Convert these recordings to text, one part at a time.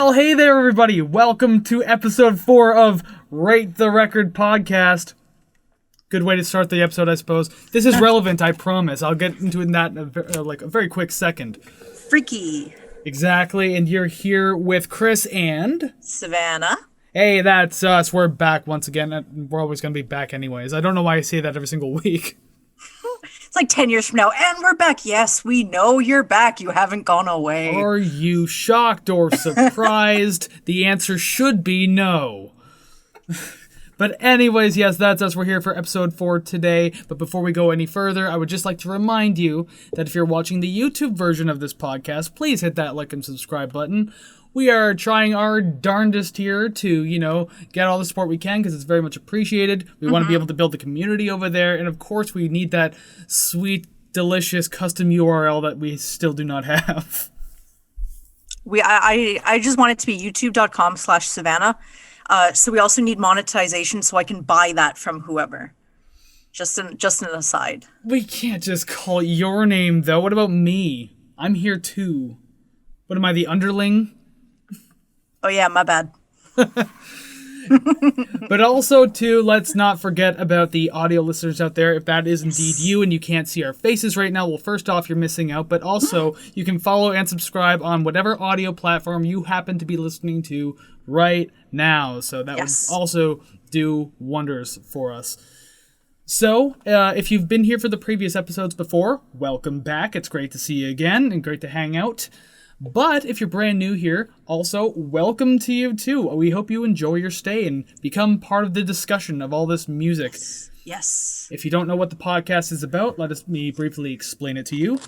Well, hey there, everybody. Welcome to episode 4 of Rate the Record podcast. Good way to start the episode, I suppose. This is relevant, I promise. I'll get into that in a very quick second. Freaky. Exactly, and you're here with Kris and... Savannah. Hey, that's us. We're back once again. We're always going to be back anyways. I don't know why I say that every single week. It's like 10 years from now, and we're back. Yes, we know you're back. You haven't gone away. Are you shocked or surprised? The answer should be no. But anyways, yes, that's us. We're here for episode 4 today. But before we go any further, I would just like to remind you that if you're watching the YouTube version of this podcast, please hit that like and subscribe button. We are trying our darndest here to, get all the support we can because it's very much appreciated. We want to be able to build the community over there. And of course, we need that sweet, delicious custom URL that we still do not have. I just want it to be youtube.com/Savannah. So we also need monetization so I can buy that from whoever. Just an aside. We can't just call your name, though. What about me? I'm here, too. What am I, the underling? Oh, yeah, my bad. But also, too, let's not forget about the audio listeners out there. If that is indeed you and you can't see our faces right now, well, first off, you're missing out. But also, you can follow and subscribe on whatever audio platform you happen to be listening to right now. So that would also do wonders for us. So, if you've been here for the previous episodes before, welcome back. It's great to see you again and great to hang out. But if you're brand new here, also, welcome to you too. We hope you enjoy your stay and become part of the discussion of all this music. Yes. If you don't know what the podcast is about, let me briefly explain it to you.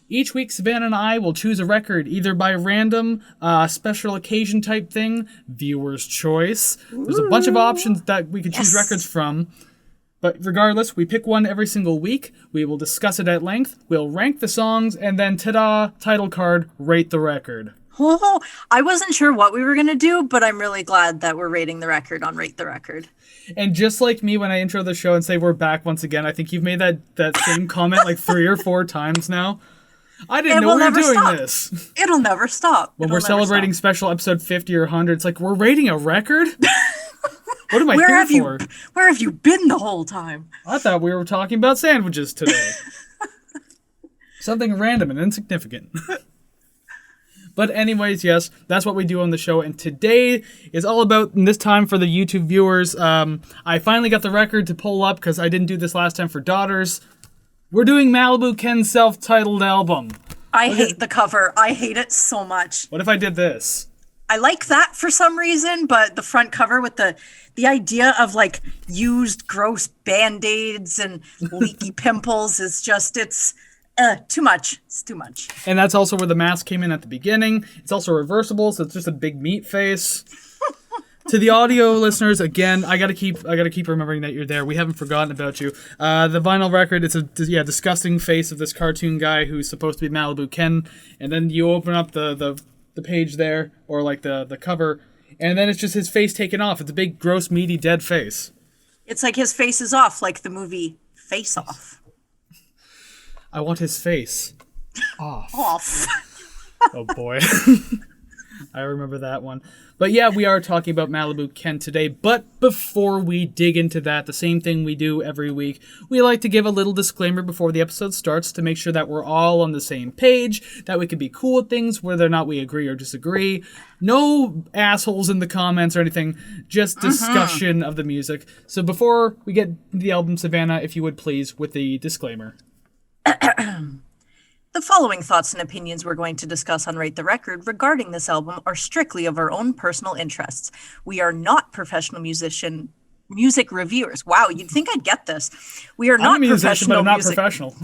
Each week, Savannah and I will choose a record, either by random, special occasion type thing, viewer's choice. There's a bunch of options that we could choose records from. But regardless, we pick one every single week. We will discuss it at length. We'll rank the songs, and then, ta-da, title card, rate the record. Oh, I wasn't sure what we were going to do, but I'm really glad that we're rating the record on Rate the Record. And just like me when I intro the show and say we're back once again, I think you've made that same comment like 3 or 4 times now. I didn't know we were doing this. It'll never stop. When we're celebrating special episode 50 or 100, it's like, we're rating a record? What am I here for? Where have you been the whole time? I thought we were talking about sandwiches today. Something random and insignificant. But anyways, yes, that's what we do on the show. And today is all about, and this time for the YouTube viewers, I finally got the record to pull up because I didn't do this last time for daughters. We're doing Malibu Ken's self-titled album. I hate the cover. I hate it so much. What if I did this? I like that for some reason, but the front cover with the idea of like used gross Band-Aids and leaky pimples is just, it's too much. It's too much. And that's also where the mask came in at the beginning. It's also reversible, so it's just a big meat face. To the audio listeners, again, I gotta keep remembering that you're there. We haven't forgotten about you. The vinyl record, it's a disgusting face of this cartoon guy who's supposed to be Malibu Ken, and then you open up the page there, or like the cover, and then it's just his face taken off. It's a big, gross, meaty, dead face. It's like his face is off, like the movie Face Off. I want his face off. Oh boy. I remember that one. But yeah, we are talking about Malibu Ken today. But before we dig into that, the same thing we do every week, we like to give a little disclaimer before the episode starts to make sure that we're all on the same page, that we can be cool with things, whether or not we agree or disagree. No assholes in the comments or anything, just discussion of the music. So before we get the album, Savannah, if you would please, with the disclaimer. The following thoughts and opinions we're going to discuss on Rate the Record regarding this album are strictly of our own personal interests. We are not professional music reviewers. Wow, you'd think I'd get this. We are not I'm a musician, professional but I'm not music. professional.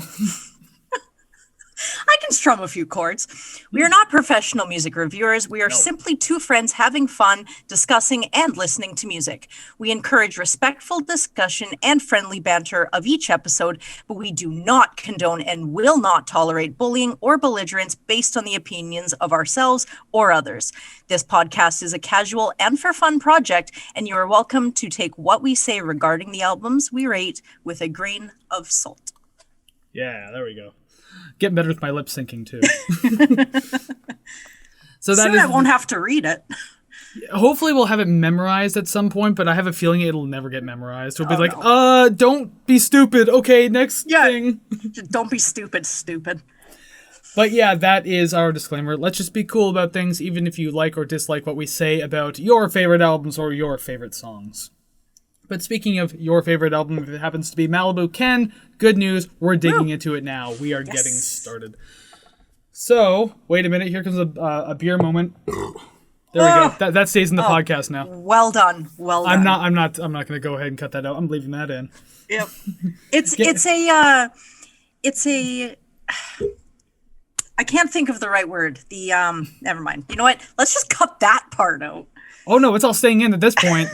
I can strum a few chords. We are not professional music reviewers. We are simply two friends having fun, discussing, and listening to music. We encourage respectful discussion and friendly banter of each episode, but we do not condone and will not tolerate bullying or belligerence based on the opinions of ourselves or others. This podcast is a casual and for fun project, and you are welcome to take what we say regarding the albums we rate with a grain of salt. Yeah, there we go. Getting better with my lip syncing, too. So that Soon I won't have to read it. Hopefully we'll have it memorized at some point, but I have a feeling it'll never get memorized. We'll be like, don't be stupid. Okay, next thing. Don't be stupid. But yeah, that is our disclaimer. Let's just be cool about things, even if you like or dislike what we say about your favorite albums or your favorite songs. But speaking of your favorite album, if it happens to be Malibu, Ken, good news, we're digging into it now. We are getting started. So, wait a minute, here comes a beer moment. There we go. That stays in the podcast now. Well done. I'm not going to go ahead and cut that out. I'm leaving that in. Yep. It's a I can't think of the right word. Never mind. You know what? Let's just cut that part out. Oh no, it's all staying in at this point.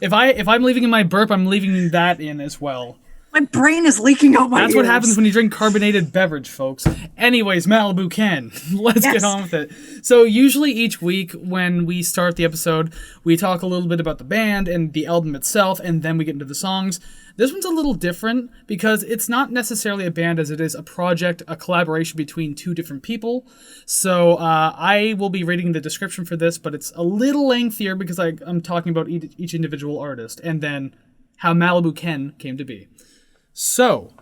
If I'm leaving in my burp, I'm leaving that in as well. My brain is leaking out my ears. That's what happens when you drink carbonated beverage, folks. Anyways, Malibu Ken. Let's get on with it. So usually each week when we start the episode, we talk a little bit about the band and the album itself, and then we get into the songs. This one's a little different because it's not necessarily a band as it is a project, a collaboration between two different people. So I will be reading the description for this, but it's a little lengthier because I'm talking about each individual artist and then how Malibu Ken came to be. So,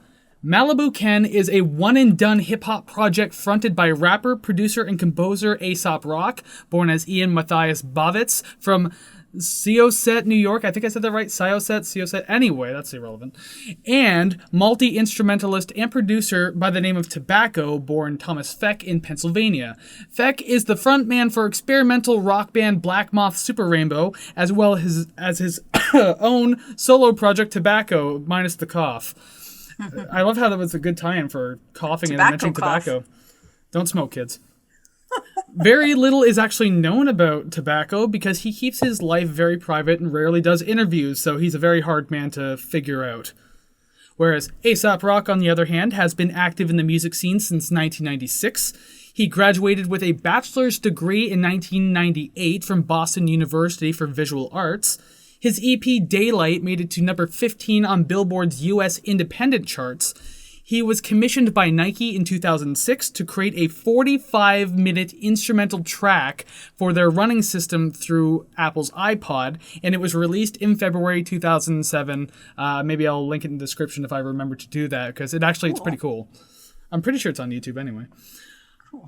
Malibu Ken is a one-and-done hip-hop project fronted by rapper, producer, and composer Aesop Rock, born as Ian Matthias Bovitz, from Syosset, New York. I think I said that right. Syosset. Anyway, that's irrelevant. And multi-instrumentalist and producer by the name of Tobacco, born Thomas Feck in Pennsylvania. Feck is the frontman for experimental rock band Black Moth Super Rainbow, as well as his own solo project Tobacco, minus the cough. I love how that was a good tie-in for coughing and mentioning tobacco. Don't smoke, kids. Very little is actually known about Tobacco because he keeps his life very private and rarely does interviews, so he's a very hard man to figure out. Whereas Aesop Rock, on the other hand, has been active in the music scene since 1996. He graduated with a bachelor's degree in 1998 from Boston University for Visual Arts. His EP Daylight made it to number 15 on Billboard's US independent charts. He was commissioned by Nike in 2006 to create a 45-minute instrumental track for their running system through Apple's iPod, and it was released in February 2007. Maybe I'll link it in the description if I remember to do that, because it's pretty cool. I'm pretty sure it's on YouTube anyway.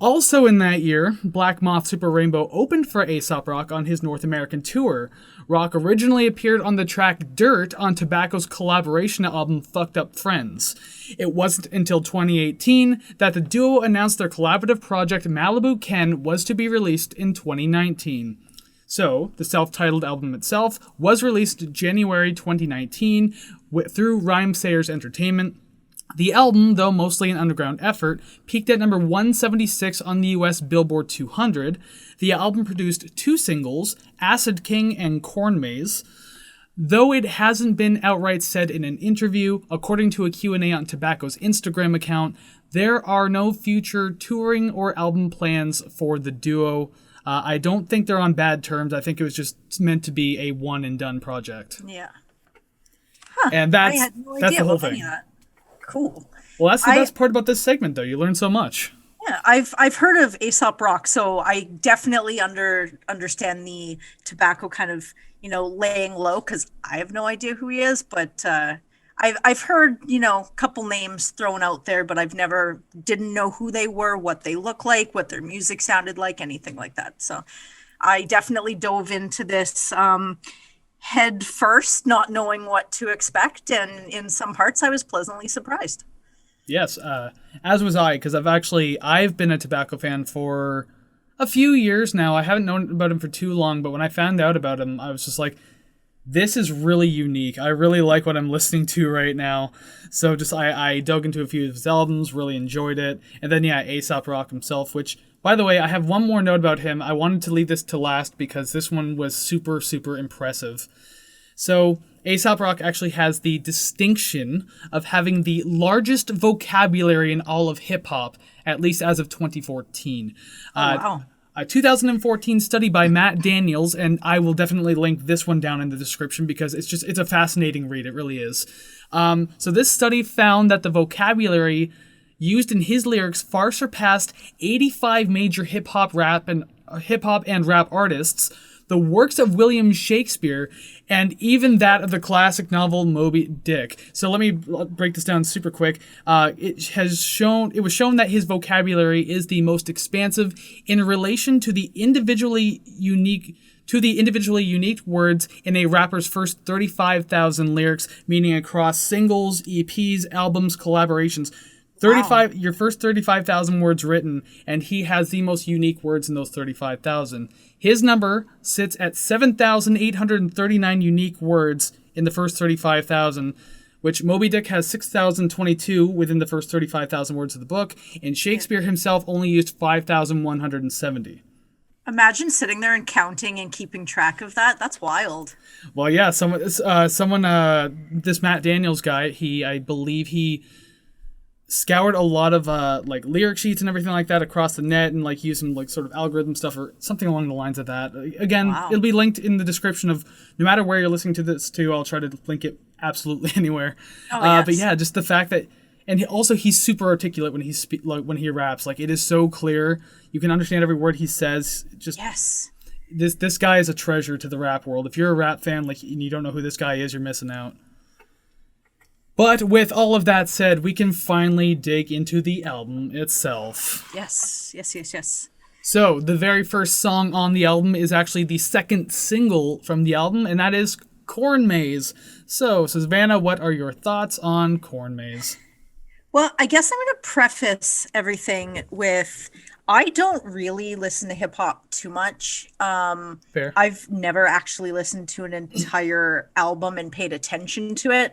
Also in that year, Black Moth Super Rainbow opened for Aesop Rock on his North American tour. Rock originally appeared on the track Dirt on Tobacco's collaboration album Fucked Up Friends. It wasn't until 2018 that the duo announced their collaborative project Malibu Ken was to be released in 2019. So, the self-titled album itself was released January 2019 through Rhymesayers Entertainment. The album, though mostly an underground effort, peaked at number 176 on the US Billboard 200. The album produced two singles, Acid King and Corn Maze. Though it hasn't been outright said in an interview, according to a Q&A on Tobacco's Instagram account, there are no future touring or album plans for the duo. I don't think they're on bad terms. I think it was just meant to be a one-and-done project. Yeah. And I had no that's idea the whole about thing. any of that. Cool. Well, that's the best part about this segment, though. You learn so much. Yeah, I've heard of Aesop Rock, so I definitely understand the Tobacco kind of, laying low, because I have no idea who he is, but I've heard, a couple names thrown out there, but didn't know who they were, what they look like, what their music sounded like, anything like that. So I definitely dove into this head first, not knowing what to expect, and in some parts I was pleasantly surprised. Yes, as was I, because I've been a Tobacco fan for a few years now. I haven't known about him for too long, but when I found out about him, I was just like, this is really unique. I really like what I'm listening to right now. So I dug into a few of his albums, really enjoyed it. And then, Aesop Rock himself, which, by the way, I have one more note about him. I wanted to leave this to last because this one was super, super impressive. So, Aesop Rock actually has the distinction of having the largest vocabulary in all of hip-hop, at least as of 2014. Wow. A 2014 study by Matt Daniels, and I will definitely link this one down in the description because it's a fascinating read, it really is. So this study found that the vocabulary used in his lyrics far surpassed 85 major hip-hop, rap, and hip hop and rap artists, the works of William Shakespeare, and even that of the classic novel Moby Dick. So let me break this down super quick. It was shown that his vocabulary is the most expansive in relation to the individually unique words in a rapper's first 35,000 lyrics, meaning across singles, EPs, albums, collaborations. Your first 35,000 words written, and he has the most unique words in those 35,000. His number sits at 7,839 unique words in the first 35,000, which Moby Dick has 6,022 within the first 35,000 words of the book, and Shakespeare himself only used 5,170. Imagine sitting there and counting and keeping track of that. That's wild. Well, yeah, this Matt Daniels guy, I believe he scoured a lot of like lyric sheets and everything like that across the net, and like used some like sort of algorithm stuff or something along the lines of that. Again, It'll be linked in the description of no matter where you're listening to this to. I'll try to link it absolutely anywhere. Yes. But yeah, just the fact that, and he's super articulate when when he raps. Like, it is so clear, you can understand every word he says. Just yes. This guy is a treasure to the rap world. If you're a rap fan, like, and you don't know who this guy is, you're missing out. But with all of that said, we can finally dig into the album itself. Yes. So, the very first song on the album is actually the second single from the album, and that is Corn Maze. So Savannah, what are your thoughts on Corn Maze? Well, I guess I'm going to preface everything with, I don't really listen to hip hop too much. Fair. I've never actually listened to an entire album and paid attention to it.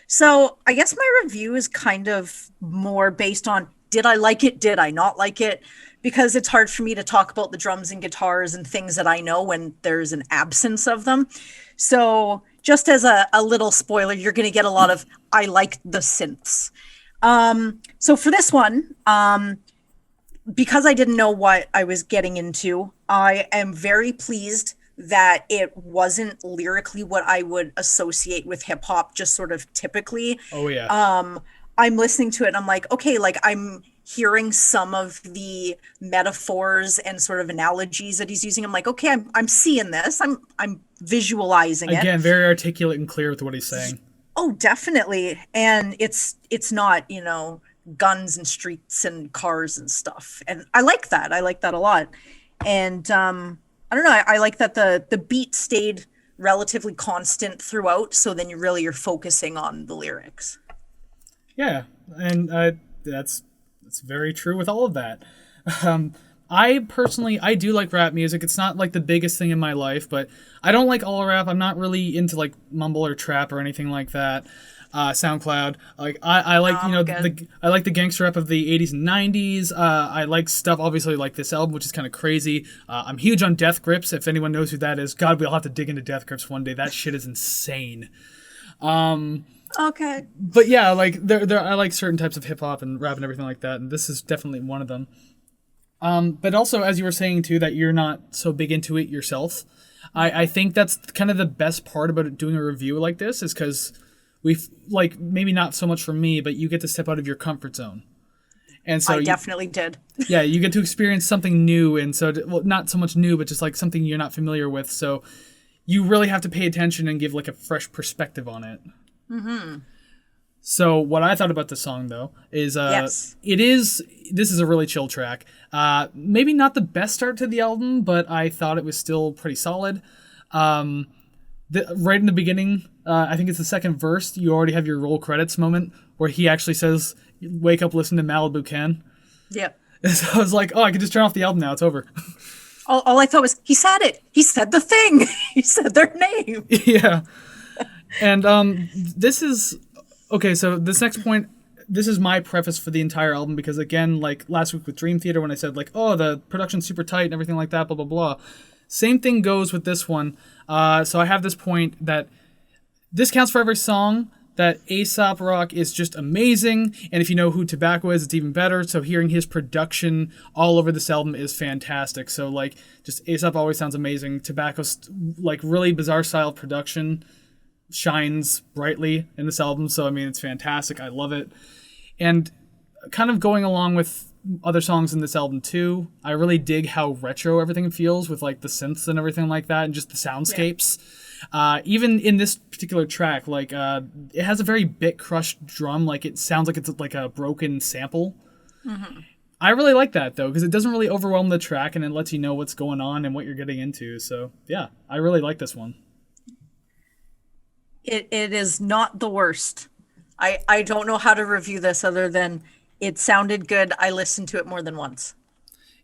So I guess my review is kind of more based on, did I like it? Did I not like it? Because it's hard for me to talk about the drums and guitars and things that I know when there's an absence of them. So just as a little spoiler, you're going to get a lot of, I like the synths. So for this one, because I didn't know what I was getting into, I am very pleased that it wasn't lyrically what I would associate with hip hop, just sort of typically. Oh yeah. I'm listening to it and I'm like, okay, like I'm hearing some of the metaphors and sort of analogies that he's using. I'm like, okay, I'm seeing this. I'm visualizing it. Again, very articulate and clear with what he's saying. Oh, definitely. And it's not, guns and streets and cars and stuff. And I like that. I like that a lot. And I don't know. I like that the beat stayed relatively constant throughout. So then you're focusing on the lyrics. Yeah. And that's very true with all of that. I do like rap music. It's not like the biggest thing in my life, but I don't like all rap. I'm not really into like mumble or trap or anything like that. SoundCloud. Like I like I like the gangster rap of the 80s and 90s. I like stuff obviously like this album, which is kind of crazy. I'm huge on Death Grips. If anyone knows who that is, God, we'll have to dig into Death Grips one day. That shit is insane. Okay. But yeah, like I like certain types of hip hop and rap and everything like that, and this is definitely one of them. But also, as you were saying too, that you're not so big into it yourself. I think that's kind of the best part about doing a review like this, is because we've, like, maybe not so much for me, but you get to step out of your comfort zone. And so I definitely did. Yeah, you get to experience something new, and so not so much new, but just like something you're not familiar with. So you really have to pay attention and give like a fresh perspective on it. Mm-hmm. So what I thought about the song though is this is a really chill track. Maybe not the best start to the album, but I thought it was still pretty solid. Right in the beginning, I think it's the second verse, you already have your roll credits moment where he actually says, "Wake up, listen to Malibu, Ken." Yep. So I was like, oh, I can just turn off the album now. It's over. All I thought was, he said it. He said the thing. He said their name. Yeah. And this is... Okay, so this next point, this is my preface for the entire album, because again, like last week with Dream Theater when I said like, oh, the production's super tight and everything like that, blah, blah, blah. Same thing goes with this one. So I have this point that this counts for every song, that Aesop rock is just amazing, and if you know who Tobacco is, it's even better. So hearing his production all over this album is fantastic. So like, just Aesop always sounds amazing. Tobacco's like really bizarre style production shines brightly in this album, so I mean, it's fantastic. I love it. And kind of going along with other songs in this album too. I really dig how retro everything feels with like the synths and everything like that, and just the soundscapes. Even in this particular track, like it has a very bit crushed drum. Like it sounds like it's like a broken sample. Mm-hmm. I really like that though, because it doesn't really overwhelm the track, and it lets you know what's going on and what you're getting into. So yeah, I really like this one. It is not the worst. I don't know how to review this other than it sounded good. I listened to it more than once.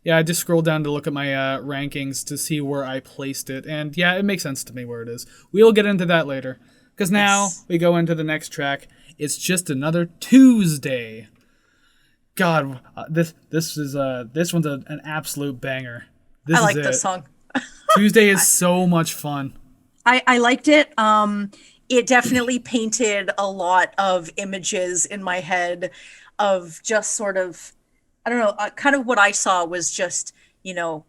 Yeah, I just scrolled down to look at my rankings to see where I placed it. And yeah, it makes sense to me where it is. We'll get into that later. Because now we go into the next track. It's Just Another Tuesday. God, this one's an absolute banger. I like this song. Tuesday is so much fun. I liked it. It definitely painted a lot of images in my head of just sort of, I don't know, kind of what I saw was just, you know,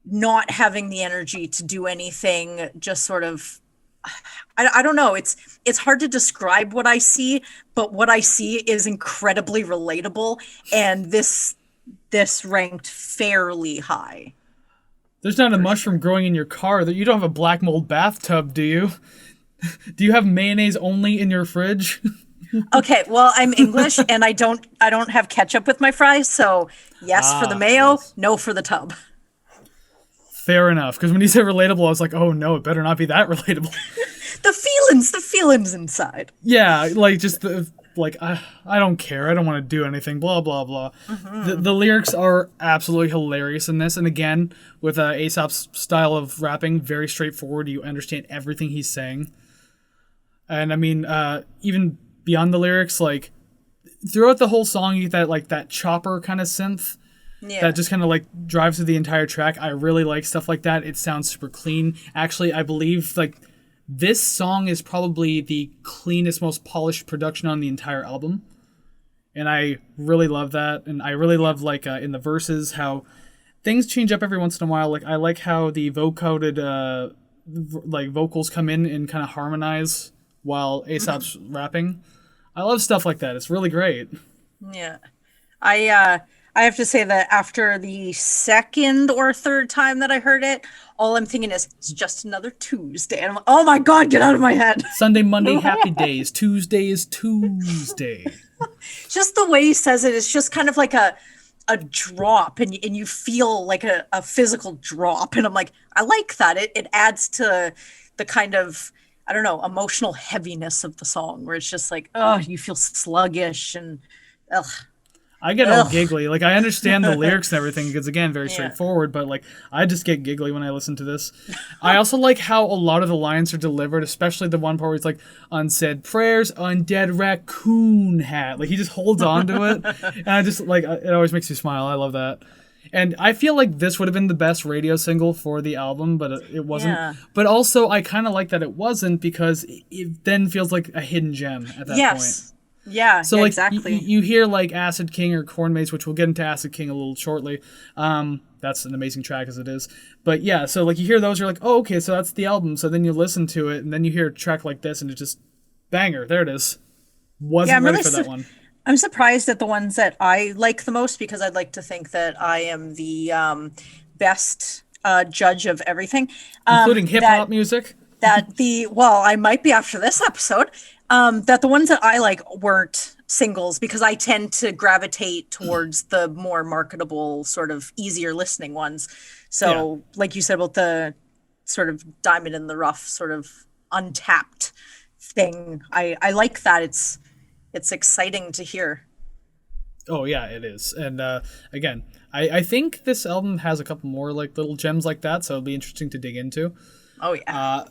not having the energy to do anything, just sort of, I don't know. It's hard to describe what I see, but what I see is incredibly relatable. And this ranked fairly high. There's not a mushroom growing in your car. You don't have a black mold bathtub, do you? Do you have mayonnaise only in your fridge? Okay, well, I'm English and I don't have ketchup with my fries, so yes for the mayo, yes. No for the tub. Fair enough, because when you said relatable, I was like, oh no, it better not be that relatable. the feelings inside. Yeah, like just I don't care, I don't want to do anything, blah blah blah. Mm-hmm. The lyrics are absolutely hilarious in this, and again, with Aesop's style of rapping, very straightforward. You understand everything he's saying. And I mean, even beyond the lyrics, like throughout the whole song, you get that like that chopper kind of synth that just kind of like drives through the entire track. I really like stuff like that. It sounds super clean. Actually, I believe like this song is probably the cleanest, most polished production on the entire album, and I really love that. And I really love like in the verses how things change up every once in a while. Like I like how the vocoded like vocals come in and kind of harmonize while Aesop's rapping. I love stuff like that. It's really great. Yeah. I have to say that after the second or third time that I heard it, all I'm thinking is, it's just another Tuesday. And I'm like, oh my God, get out of my head. Sunday, Monday, happy days. Tuesday is Tuesday. Just the way he says it, it's just kind of like a drop, and you feel like a physical drop. And I'm like, I like that. It adds to the kind of, I don't know, emotional heaviness of the song, where it's just like, oh, you feel sluggish and ugh. I get all giggly. Like, I understand the lyrics and everything because, again, very straightforward, but, like, I just get giggly when I listen to this. I also like how a lot of the lines are delivered, especially the one part where it's like, unsaid prayers, undead raccoon hat. Like, he just holds on to it, and I just, like, it always makes me smile. I love that. And I feel like this would have been the best radio single for the album, but it wasn't. Yeah. But also, I kind of like that it wasn't, because it then feels like a hidden gem at that point. Yeah, so like exactly. You hear like Acid King or Corn Maze, which we'll get into Acid King a little shortly. That's an amazing track as it is. But yeah, so like you hear those, you're like, oh, okay, so that's the album. So then you listen to it, and then you hear a track like this, and it's just banger. There it is. Wasn't ready for that one. I'm surprised at the ones that I like the most, because I'd like to think that I am the best judge of everything, including hip hop music. I might be after this episode. That the ones that I like weren't singles, because I tend to gravitate towards the more marketable, sort of easier listening ones. So, like you said about the sort of diamond in the rough, sort of untapped thing, I like that. It's exciting to hear. Oh yeah, it is. And again, I think this album has a couple more like little gems like that, so it'll be interesting to dig into. Oh yeah.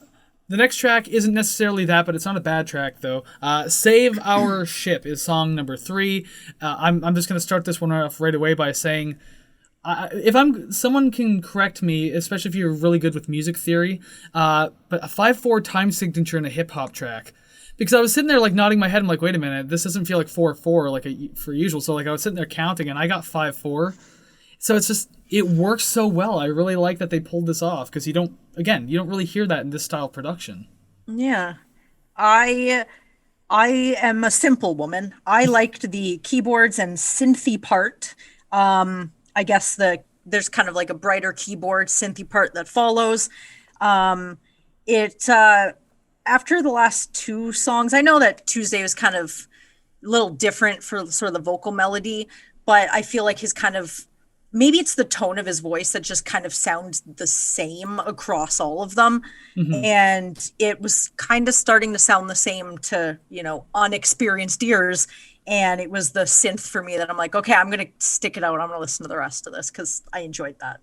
The next track isn't necessarily that, but it's not a bad track, though. Save Our Ship is song number 3. I'm just going to start this one off right away by saying, someone can correct me, especially if you're really good with music theory, but a 5/4 time signature in a hip-hop track. Because I was sitting there, like, nodding my head. I'm like, wait a minute, this doesn't feel like 4/4 like for usual. So, like, I was sitting there counting, and I got 5/4. So it's just, it works so well. I really like that they pulled this off, because you don't really hear that in this style of production. Yeah. I I am a simple woman. I liked the keyboards and synthy part. I guess there's kind of like a brighter keyboard synthy part that follows. Um, it After the last two songs, I know that Tuesday was kind of a little different for sort of the vocal melody, but I feel like his kind of maybe it's the tone of his voice that just kind of sounds the same across all of them. Hmm. And it was kind of starting to sound the same to, unexperienced ears. And it was the synth for me that I'm like, okay, I'm going to stick it out. I'm going to listen to the rest of this because I enjoyed that.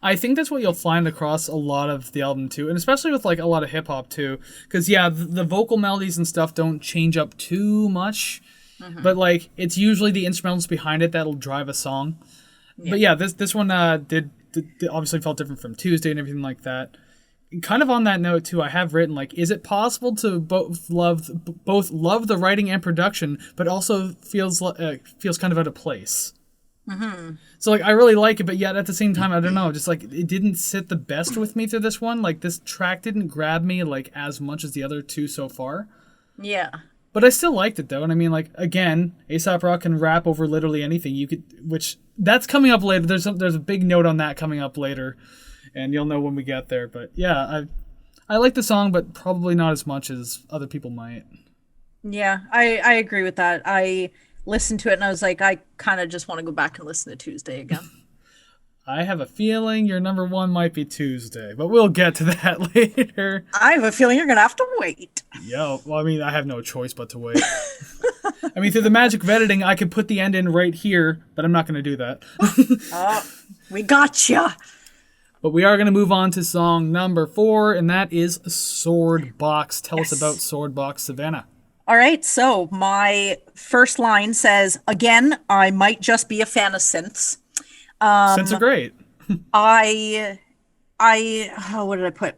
I think that's what you'll find across a lot of the album too, and especially with like a lot of hip hop too, because yeah, the vocal melodies and stuff don't change up too much, but like it's usually the instrumentals behind it that'll drive a song. Yeah. But yeah, this one did obviously felt different from Tuesday and everything like that. Kind of on that note too, I have written like, is it possible to both love the writing and production, but also feels kind of out of place? So like I really like it, but yet at the same time I don't know, just like it didn't sit the best with me through this one. Like this track didn't grab me like as much as the other two so far. Yeah. But I still liked it though, and I mean like again, Aesop Rock can rap over literally anything. Which that's coming up later. There's a big note on that coming up later, and you'll know when we get there. But yeah, I like the song, but probably not as much as other people might. Yeah, I agree with that. I listened to it and I was like, I kind of just want to go back and listen to Tuesday again. I have a feeling your number one might be Tuesday, but we'll get to that later. I have a feeling you're going to have to wait. Yo, well, I mean, I have no choice but to wait. I mean, through the magic of editing, I could put the end in right here, but I'm not going to do that. Oh, we gotcha. But we are going to move on to song number 4, and that is Sword Box. Tell us about Sword Box, Savannah. All right, so my first line says, again, I might just be a fan of synths. Synths are great. I, what did I put?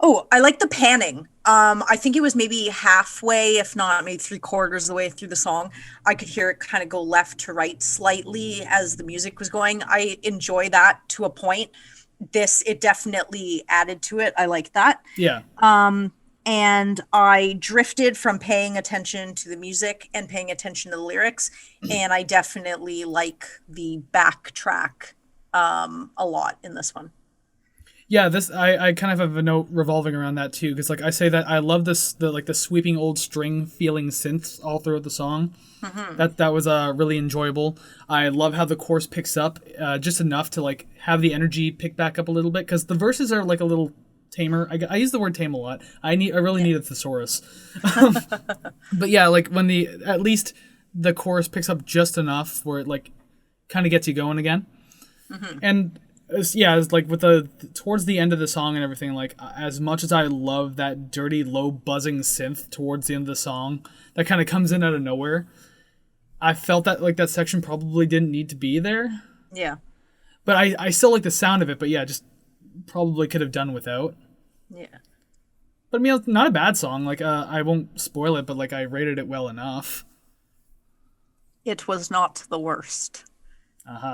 Oh, I like the panning. I think it was maybe halfway, if not maybe 3/4 of the way through the song. I could hear it kind of go left to right slightly as the music was going. I enjoy that to a point. It definitely added to it. I like that. Yeah. And I drifted from paying attention to the music and paying attention to the lyrics. And I definitely like the backtrack a lot in this one. Yeah, I kind of have a note revolving around that too, because like I say that I love the sweeping old string feeling synths all throughout the song. That was really enjoyable. I love how the chorus picks up just enough to like have the energy pick back up a little bit, because the verses are like a little tamer. I use the word tame a lot. I really need a thesaurus. But yeah, like when at least the chorus picks up just enough where it like kind of gets you going again. And it's like with towards the end of the song and everything, like as much as I love that dirty low buzzing synth towards the end of the song that kind of comes in out of nowhere, I felt that like that section probably didn't need to be there. Yeah. But I still like the sound of it, but yeah, just probably could have done without. Yeah. But I mean, it's not a bad song. Like I won't spoil it, but like I rated it well enough. It was not the worst.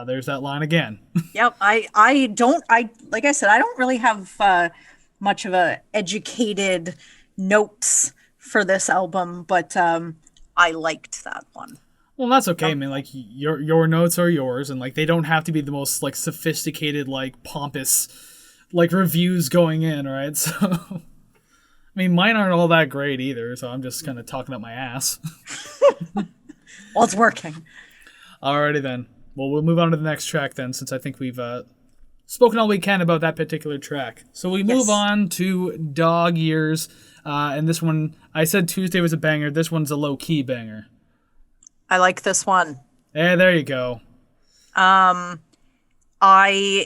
There's that line again. Yep. Like I said, I don't really have much of a educated notes for this album, but I liked that one. Well, that's okay. I mean, like your notes are yours, and like they don't have to be the most like sophisticated, like pompous, like reviews going in, right? So, I mean, mine aren't all that great either. So I'm just kind of talking up my ass. Well, it's working. Alrighty then. Well, we'll move on to the next track then, since I think we've spoken all we can about that particular track. So we move on to Dog Years, and this one, I said Tuesday was a banger. This one's a low-key banger. I like this one. Yeah, there you go. I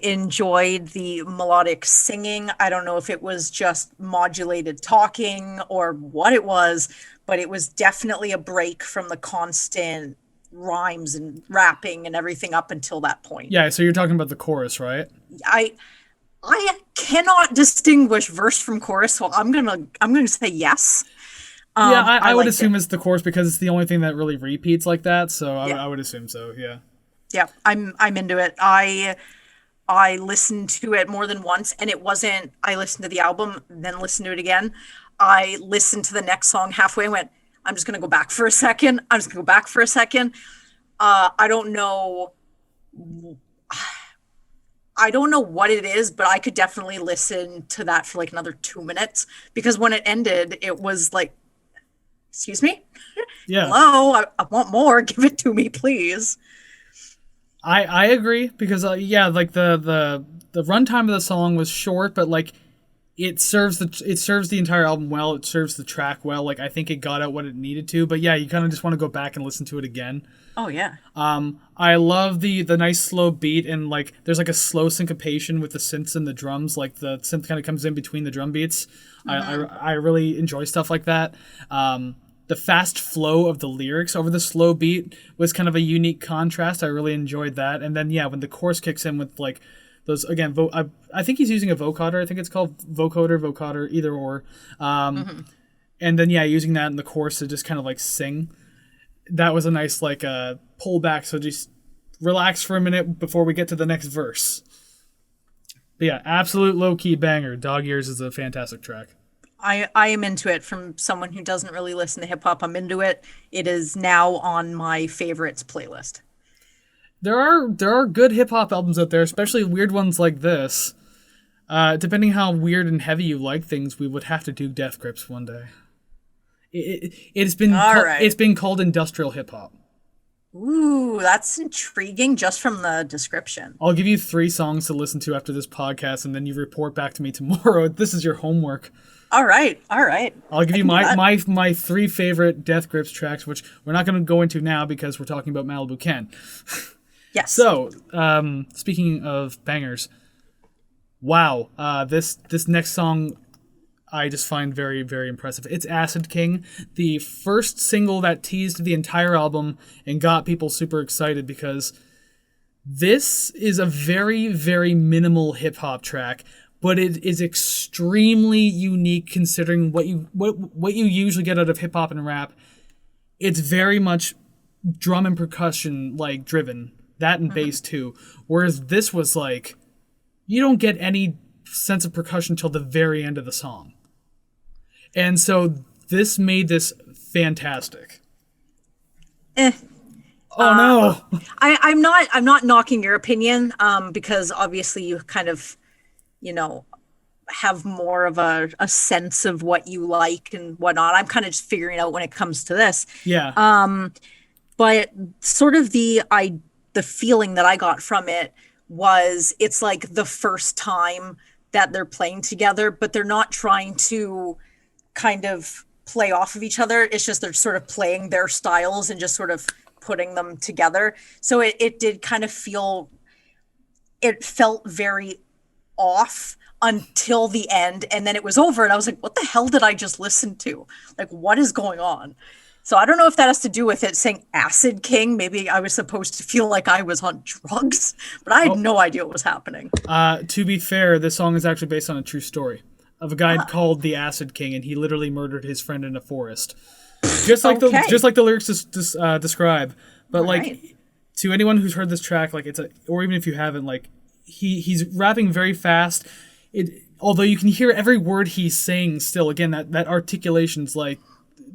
enjoyed the melodic singing. I don't know if it was just modulated talking or what it was, but it was definitely a break from the constant rhymes and rapping and everything up until that point. Yeah, so you're talking about the chorus, right? I cannot distinguish verse from chorus, so I'm gonna say yes. Yeah, I would liked assume it. it's the chorus because it's the only thing that really repeats like that. So I would assume so. Yeah. Yeah, I'm into it. I listened to it more than once, and it wasn't I listened to the album, then listened to it again. I listened to the next song halfway and went, I'm just going to go back for a second. I don't know. I don't know what it is, but I could definitely listen to that for like another 2 minutes, because when it ended, it was like, excuse me? Yeah. Hello, I want more. Give it to me, please. I agree because yeah, like the runtime of the song was short, but like it serves the entire album well. It serves the track well. Like I think it got out what it needed to. But yeah, you kind of just want to go back and listen to it again. Oh yeah. I love the nice slow beat, and like there's like a slow syncopation with the synths and the drums. Like the synth kind of comes in between the drum beats. I really enjoy stuff like that. The fast flow of the lyrics over the slow beat was kind of a unique contrast. I really enjoyed that. And then yeah, when the chorus kicks in with like those again, I think he's using a vocoder. I think it's called vocoder, either or. And then yeah, using that in the chorus to just kind of like sing. That was a nice like pullback. So just relax for a minute before we get to the next verse. But yeah, absolute low key banger. Dog Years is a fantastic track. I am into it. From someone who doesn't really listen to hip hop, I'm into it. It is now on my favorites playlist. There are good hip hop albums out there, especially weird ones like this. Depending how weird and heavy you like things, we would have to do Death Grips one day. It's been called industrial hip hop. Ooh, that's intriguing just from the description. I'll give you 3 songs to listen to after this podcast, and then you report back to me tomorrow. This is your homework. All right. I'll give you my 3 favorite Death Grips tracks, which we're not going to go into now because we're talking about Malibu Ken. Yes. So, speaking of bangers, wow, this next song I just find very, very impressive. It's Acid King, the first single that teased the entire album and got people super excited because this is a very, very minimal hip-hop track, but it is extremely unique considering what you usually get out of hip-hop and rap. It's very much drum and percussion like driven, that and bass too, whereas this was like you don't get any sense of percussion till the very end of the song. And so this made this fantastic. Oh no. I'm not knocking your opinion, because obviously you kind of, have more of a sense of what you like and whatnot. I'm kind of just figuring out when it comes to this. Yeah. But sort of the feeling that I got from it was it's like the first time that they're playing together, but they're not trying to kind of play off of each other. It's just they're sort of playing their styles and just sort of putting them together. So it did kind of it felt very off until the end, and then it was over and I was like, what the hell did I just listen to? Like, what is going on? So I don't know if that has to do with it saying Acid King. Maybe I was supposed to feel like I was on drugs, but I had no idea what was happening. To be fair, this song is actually based on a true story of a guy called the Acid King, and he literally murdered his friend in a forest. Just like the lyrics describe. But like to anyone who's heard this track, like or even if you haven't, like he's rapping very fast. Although you can hear every word he's saying still, again, that articulation's like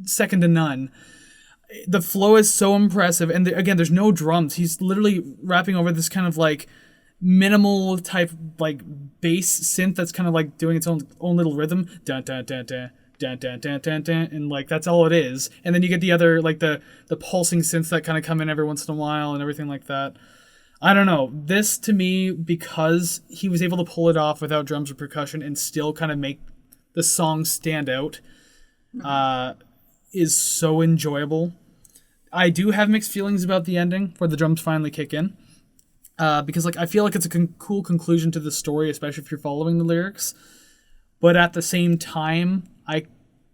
second to none. The flow is so impressive, and again, there's no drums. He's literally rapping over this kind of like minimal type like bass synth that's kind of like doing its own little rhythm, dun dun dun dun dun dun dun dun dun, and like that's all it is. And then you get the other like the pulsing synths that kind of come in every once in a while and everything like that. I don't know. This to me, because he was able to pull it off without drums or percussion and still kind of make the song stand out, is so enjoyable. I do have mixed feelings about the ending where the drums finally kick in. Because like I feel like it's a cool conclusion to the story, especially if you're following the lyrics. But at the same time, I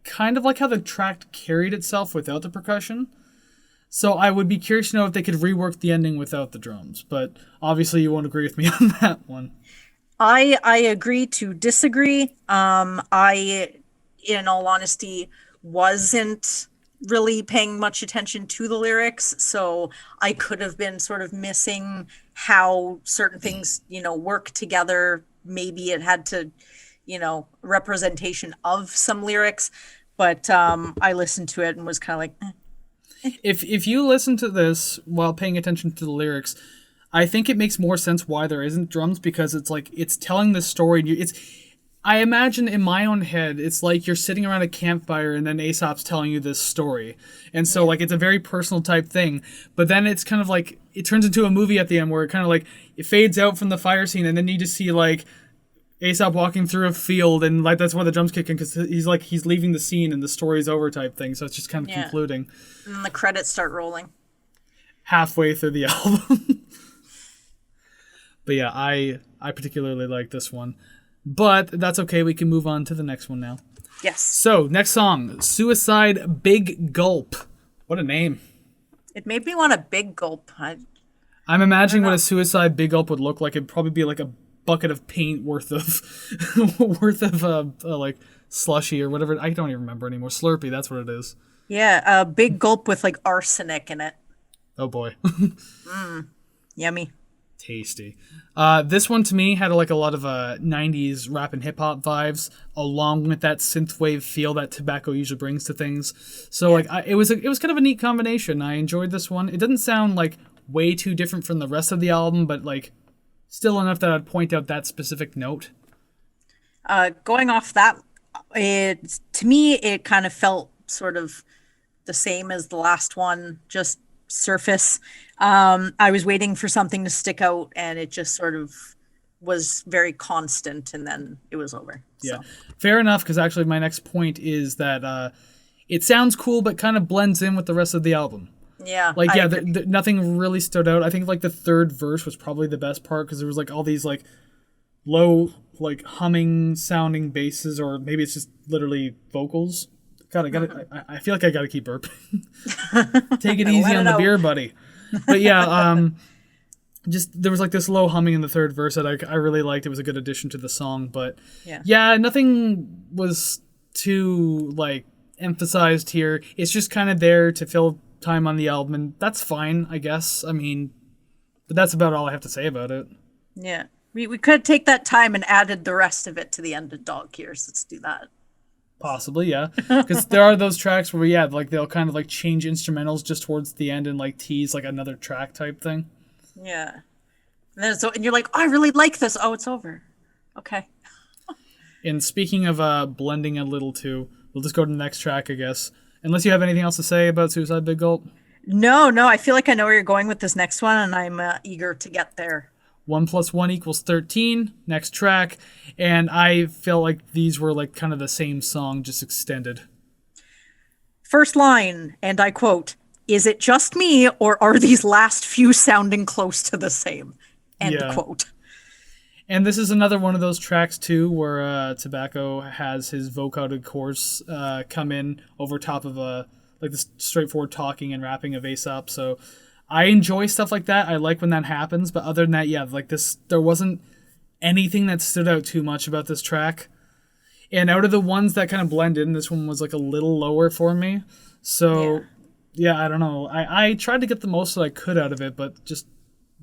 kind of like how the track carried itself without the percussion. So I would be curious to know if they could rework the ending without the drums. But obviously you won't agree with me on that one. I agree to disagree. I, in all honesty, wasn't really paying much attention to the lyrics, so I could have been sort of missing how certain things, work together. Maybe it had to, representation of some lyrics, But I listened to it and was kind of like, If you listen to this while paying attention to the lyrics, I think it makes more sense why there isn't drums, because it's like it's telling the story. I imagine in my own head, it's like you're sitting around a campfire and then Aesop's telling you this story. And so like it's a very personal type thing. But then it's kind of like it turns into a movie at the end where it kind of like it fades out from the fire scene and then you just see like Aesop walking through a field and like that's why the drums kick in, because he's leaving the scene and the story's over type thing. So it's just kind of concluding. And then the credits start rolling. Halfway through the album. But yeah, I particularly like this one. But that's okay. We can move on to the next one now. Yes. So, next song, Suicide Big Gulp. What a name. It made me want a big gulp. I'm imagining what a Suicide Big Gulp would look like. It'd probably be like a bucket of paint worth of like slushy or whatever. I don't even remember anymore. Slurpee, that's what it is. Yeah, a big gulp with like arsenic in it. Oh boy. Yummy. Tasty. This one to me had a lot of 90s rap and hip hop vibes, along with that synthwave feel that tobacco usually brings to things. So it was kind of a neat combination. I enjoyed this one. It doesn't sound like way too different from the rest of the album, but like still enough that I'd point out that specific note. Going off that, to me it kind of felt sort of the same as the last one, just surface. I was waiting for something to stick out and it just sort of was very constant and then it was over. Yeah, fair enough, because actually my next point is that it sounds cool but kind of blends in with the rest of the album. Yeah. Like, nothing really stood out. I think like the third verse was probably the best part because there was like all these like low like humming sounding basses, or maybe it's just literally vocals. I feel like I gotta keep burping. Take it easy on the beer, buddy. But yeah, just there was like this low humming in the third verse that I really liked. It was a good addition to the song, but yeah, nothing was too like emphasized here. It's just kind of there to fill time on the album, and that's fine, I guess. I mean, but that's about all I have to say about it. Yeah, we could take that time and added the rest of it to the end of Dog Years. Let's do that. Possibly, yeah. Because there are those tracks where, like they'll kind of like change instrumentals just towards the end and like tease like another track type thing. Yeah. And then and you're like, oh, I really like this. Oh, it's over. Okay. And speaking of blending a little too, we'll just go to the next track, I guess. Unless you have anything else to say about Suicide Big Gulp. No. I feel like I know where you're going with this next one, and I'm eager to get there. 1 + 1 = 13. Next track. And I felt like these were like kind of the same song, just extended. First line, and I quote, "Is it just me, or are these last few sounding close to the same?" End quote. And this is another one of those tracks too, where Tobacco has his vocoded chorus come in over top of like this straightforward talking and rapping of Aesop. So I enjoy stuff like that. I like when that happens. But other than that, like this, there wasn't anything that stood out too much about this track. And out of the ones that kind of blend in, this one was like a little lower for me. So yeah, I don't know. I tried to get the most that I could out of it, but just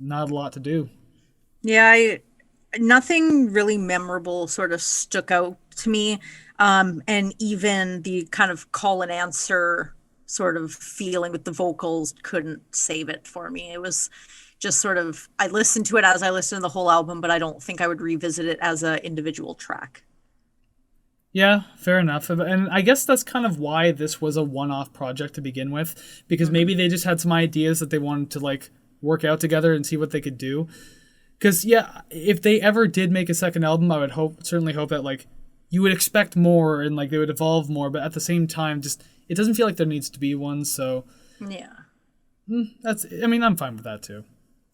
not a lot to do. Yeah, nothing really memorable sort of stuck out to me. And even the kind of call and answer sort of feeling with the vocals couldn't save it for me. It was just sort of, I listened to it as I listened to the whole album, but I don't think I would revisit it as an individual track. Yeah, fair enough. And I guess that's kind of why this was a one-off project to begin with, because maybe they just had some ideas that they wanted to like work out together and see what they could do. Because if they ever did make a second album, I would certainly hope that like you would expect more and like they would evolve more, but at the same time, just it doesn't feel like there needs to be one. So I'm fine with that too.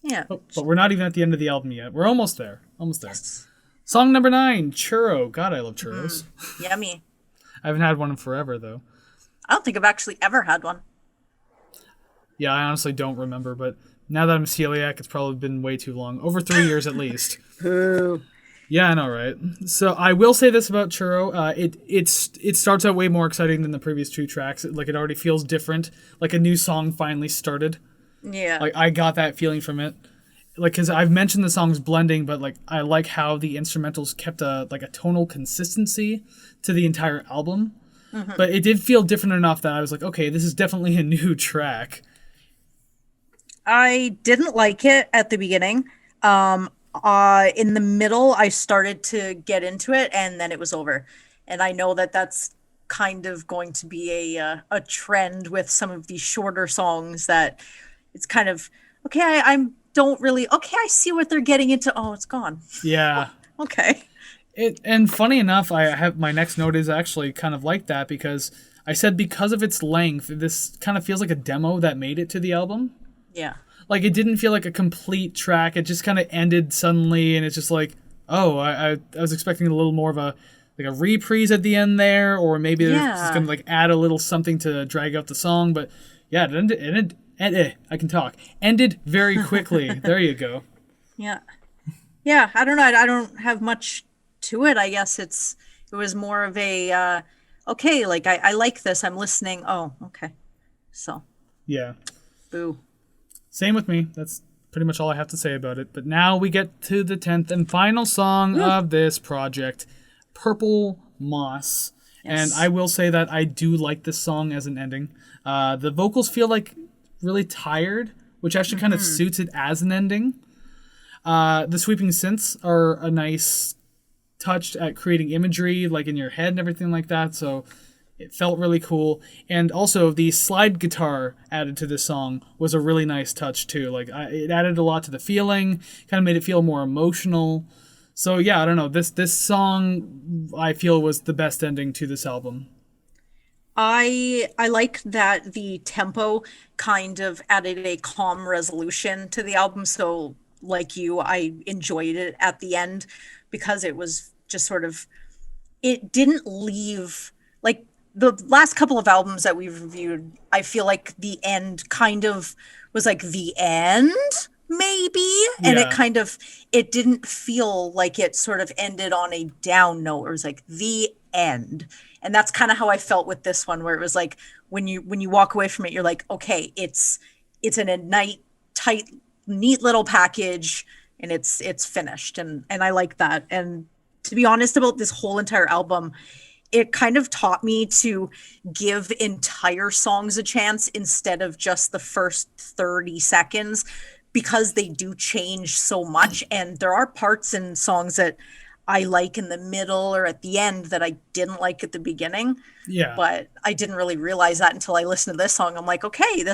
Yeah, but we're not even at the end of the album yet. We're almost there. Yes. Song number 9, Churro. God, I love churros. Yummy. I haven't had one in forever though. I don't think I've actually ever had one. Yeah, I honestly don't remember, but now that I'm celiac, it's probably been way too long. Over 3 years at least. Yeah, I know, right? So I will say this about Churro. It starts out way more exciting than the previous 2 tracks. Like, it already feels different. Like a new song finally started. Yeah. Like, I got that feeling from it. Like, because I've mentioned the song's blending, but like I like how the instrumentals kept a tonal consistency to the entire album. But it did feel different enough that I was like, okay, this is definitely a new track. I didn't like it at the beginning. In the middle, I started to get into it, and then it was over. And I know that that's kind of going to be a trend with some of these shorter songs that it's kind of okay. I don't really okay. I see what they're getting into. Oh, it's gone. Yeah. Okay. And funny enough, I have my next note is actually kind of like that because I said because of its length, this kind of feels like a demo that made it to the album. Yeah. Like it didn't feel like a complete track. It just kind of ended suddenly, and it's just like, oh, I was expecting a little more of a reprise at the end there, or maybe they're just gonna like add a little something to drag out the song. But yeah, it ended. I can talk. Ended very quickly. There you go. Yeah. Yeah. I don't know. I don't have much to it. I guess it was more of a okay. Like I like this. I'm listening. Oh, okay. So. Yeah. Boo. Same with me. That's pretty much all I have to say about it. But now we get to the 10th and final song of this project, Purple Moss. Yes. And I will say that I do like this song as an ending. The vocals feel like really tired, which actually kind of suits it as an ending. The sweeping synths are a nice touch at creating imagery, like in your head and everything like that. So it felt really cool. And also the slide guitar added to this song was a really nice touch too. Like it added a lot to the feeling, kind of made it feel more emotional. So yeah, I don't know. This song I feel was the best ending to this album. I like that the tempo kind of added a calm resolution to the album. So like you, I enjoyed it at the end because it was just sort of, it didn't leave like the last couple of albums that we've reviewed. I feel like the end kind of was like the end maybe. And it didn't feel like it sort of ended on a down note or it was like the end. And that's kind of how I felt with this one, where it was like when you walk away from it, you're like, okay, it's in a tight, neat little package, and it's finished, and I like that. And to be honest about this whole entire album, it kind of taught me to give entire songs a chance instead of just the first 30 seconds, because they do change so much, and there are parts in songs that I like in the middle or at the end that I didn't like at the beginning. Yeah. But I didn't really realize that until I listened to this song. I'm like, okay,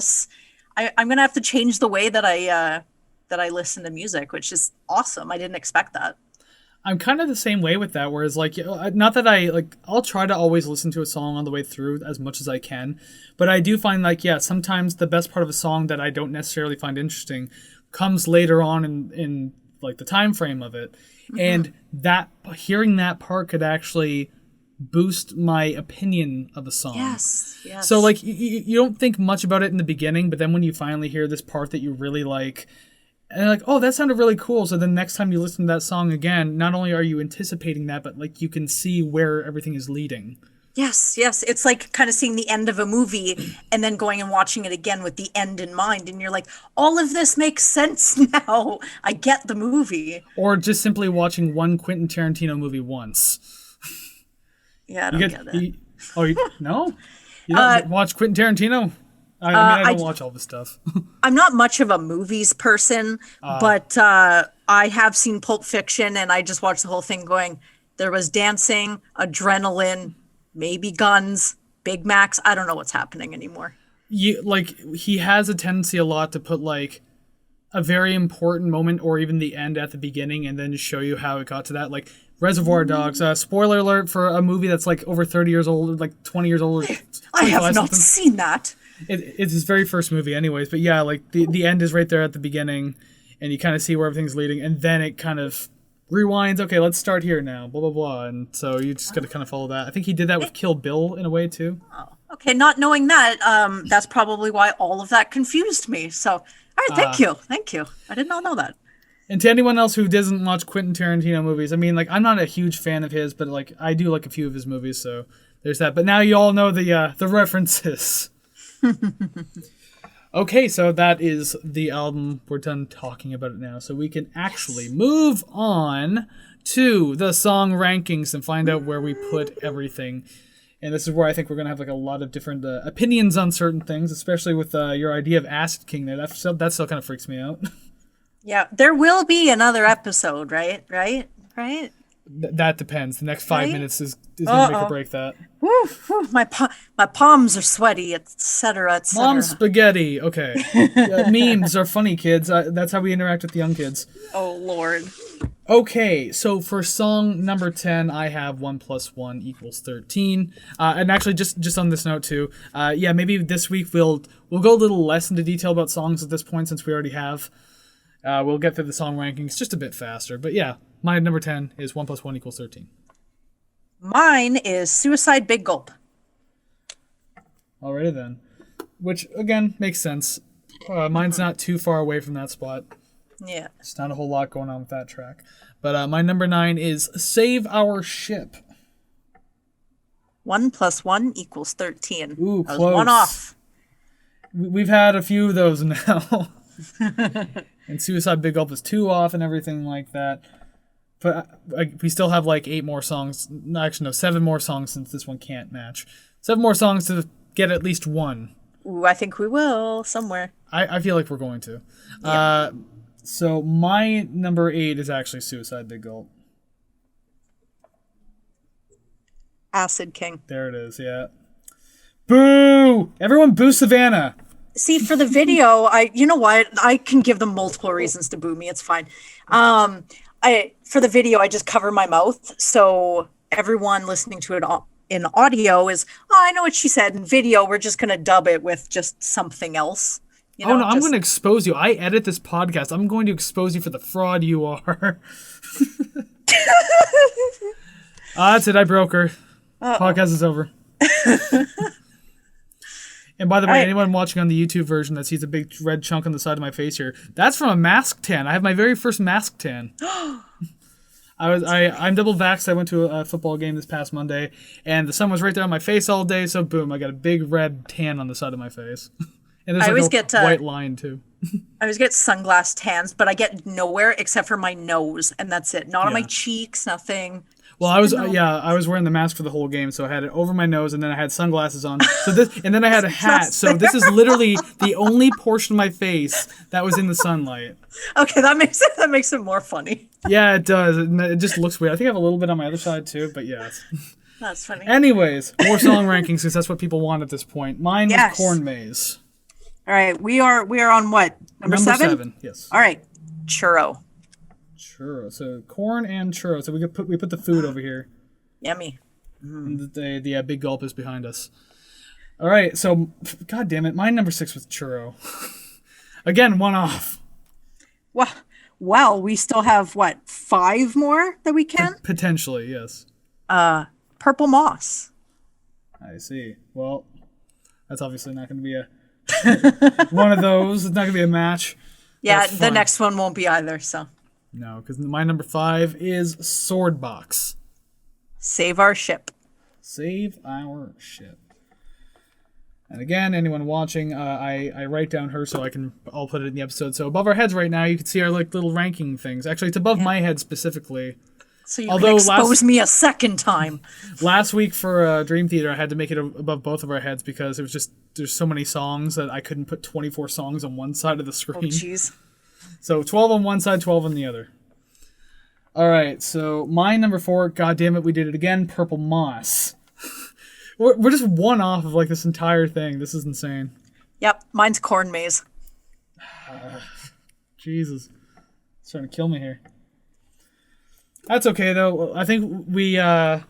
I'm going to have to change the way that I listen to music, which is awesome. I didn't expect that. I'm kind of the same way with that, whereas like, not that I'll try to always listen to a song on the way through as much as I can, but I do find like, yeah, sometimes the best part of a song that I don't necessarily find interesting comes later on in like the time frame of it. And that hearing that part could actually boost my opinion of a song. Yes. So like you don't think much about it in the beginning, but then when you finally hear this part that you really like, and you're like, oh, that sounded really cool. So then next time you listen to that song again, not only are you anticipating that, but like you can see where everything is leading. Yes. It's like kind of seeing the end of a movie and then going and watching it again with the end in mind. And you're like, all of this makes sense now. I get the movie. Or just simply watching one Quentin Tarantino movie once. Yeah, I don't get it. No? You don't watch Quentin Tarantino? I don't watch all this stuff. I'm not much of a movies person, but I have seen Pulp Fiction, and I just watched the whole thing going, there was dancing, adrenaline, maybe guns, Big Macs. I don't know what's happening anymore. He has a tendency a lot to put like a very important moment or even the end at the beginning and then show you how it got to that. Like Reservoir Dogs, spoiler alert for a movie that's like over 30 years old, like 20 years old. I have not seen that. It's his very first movie anyways, but yeah, like the end is right there at the beginning and you kind of see where everything's leading and then it kind of rewinds. Okay, let's start here now, blah, blah, blah. And so you just got to kind of follow that. I think he did that with Kill Bill in a way too. Oh, okay. Not knowing that, that's probably why all of that confused me. So, all right, thank you. Thank you. I did not know that. And to anyone else who doesn't watch Quentin Tarantino movies, I mean, like, I'm not a huge fan of his, but like, I do like a few of his movies, so there's that. But now you all know the references. Okay, so that is the album. We're done talking about it now, so we can actually move on to the song rankings and find out where we put everything. And this is where I think we're going to have like a lot of different opinions on certain things, especially with your idea of Acid King there. That still kind of freaks me out. Yeah, there will be another episode, right? That depends. The next 5 minutes is going to make or break that. Woo, woo, my palms are sweaty, etc., etc. Mom spaghetti. Okay. Memes are funny, kids. That's how we interact with the young kids. Oh, Lord. Okay, so for song number 10, I have 1 + 1 = 13. And actually, just on this note too, maybe this week we'll go a little less into detail about songs at this point since we already have. We'll get through the song rankings just a bit faster. But yeah, my number 10 is 1 + 1 = 13. Mine is Suicide Big Gulp. Alrighty then. Which, again, makes sense. Mine's not too far away from that spot. Yeah. There's not a whole lot going on with that track. But my number 9 is Save Our Ship. 1 + 1 = 13. Ooh, that close. was one off. We've had a few of those now. And Suicide Big Gulp is 2 off and everything like that. But we still have like 8 more songs. Actually, no, 7 more songs since this one can't match. 7 more songs to get at least one. Ooh, I think we will somewhere. I feel like we're going to. Yeah. So my number 8 is actually Suicide Big Gulp. Acid King. There it is, yeah. Boo! Everyone boo Savannah! See, for the video, you know what? I can give them multiple reasons to boo me. It's fine. For the video, I just cover my mouth, so everyone listening to it in audio is, I know what she said. In video, we're just gonna dub it with just something else. I'm going to expose you. I edit this podcast. I'm going to expose you for the fraud you are. That's it. I broke her. Podcast is over. And by the way, anyone watching on the YouTube version that sees a big red chunk on the side of my face here, that's from a mask tan. I have my very first mask tan. I'm double vaxxed. I went to a football game this past Monday, and the sun was right there on my face all day, so boom, I got a big red tan on the side of my face. And there's like a white line, too. I always get sunglass tans, but I get nowhere except for my nose, and that's it. Not on my cheeks, nothing. Well, I was wearing the mask for the whole game, so I had it over my nose, and then I had sunglasses on. And then I had a hat. So this is literally the only portion of my face that was in the sunlight. Okay, that makes it more funny. Yeah, it does. It just looks weird. I think I have a little bit on my other side too, but yeah. That's funny. Anyways, more song rankings because that's what people want at this point. Mine was Corn Maze. All right, we are on what? Number 7? Yes. All right, Churro. So corn and churro. So we put the food over here. Yummy. And the Big Gulp is behind us. All right. So, God damn it, my number 6 was churro. Again, 1 off. Well, we still have what, 5 more that we can? Potentially, yes. Purple Moss. I see. Well, that's obviously not going to be a one of those. It's not going to be a match. Yeah, the next one won't be either. So. No, because my number 5 is Swordbox. Save Our Ship. Save Our Ship. And again, anyone watching, I write down her so I'll put it in the episode. So above our heads right now, you can see our like little ranking things. Actually, it's above my head specifically. So you can expose me a second time. Last week for Dream Theater, I had to make it above both of our heads because it was just there's so many songs that I couldn't put 24 songs on one side of the screen. Oh, jeez. So 12 on one side, 12 on the other. All right, so my number 4, God damn it, we did it again, Purple Moss. We're just 1 off of like this entire thing. This is insane. Yep, mine's Corn Maze. Jesus. It's starting to kill me here. That's okay, though. I think we got